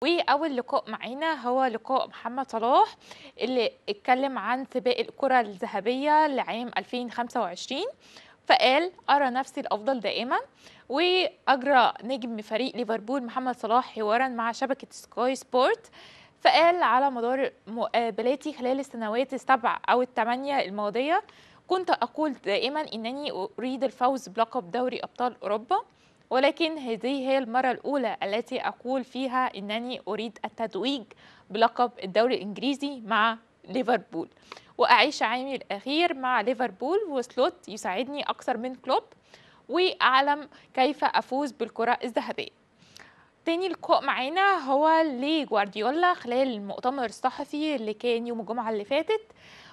وأول لقاء معانا هو لقاء محمد صلاح اللي اتكلم عن سباق الكرة الذهبية لعام 2025. فقال: أرى نفسي الأفضل دائما. وأجرى نجم فريق ليفربول محمد صلاح حوارا مع شبكة سكاي سبورت، فقال: على مدار مقابلاتي خلال السنوات السبع أو الثمانية الماضية كنت أقول دائما إنني أريد الفوز بلقب دوري أبطال أوروبا، ولكن هذه هي المرة الأولى التي أقول فيها إنني أريد التتويج بلقب الدوري الإنجليزي مع ليفربول، وأعيش عامي الأخير مع ليفربول وسلوت يساعدني أكثر من كلوب، وأعلم كيف أفوز بالكرة الذهبية. تاني لقاء معانا هو لجوارديولا خلال المؤتمر الصحفي اللي كان يوم الجمعة اللي فاتت،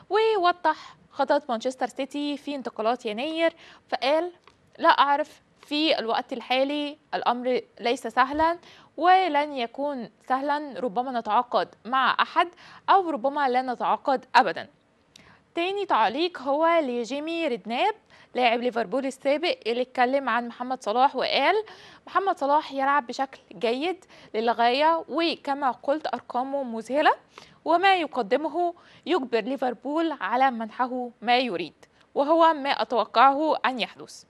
ووضح خطط مانشستر سيتي في انتقالات يناير. فقال: لا أعرف، في الوقت الحالي الأمر ليس سهلا ولن يكون سهلا، ربما نتعاقد مع أحد أو ربما لا نتعاقد أبدا. تاني تعليق هو لجيمي ريدناب لاعب ليفربول السابق اللي اتكلم عن محمد صلاح وقال: محمد صلاح يلعب بشكل جيد للغاية، وكما قلت أرقامه مذهلة، وما يقدمه يجبر ليفربول على منحه ما يريد، وهو ما أتوقعه أن يحدث.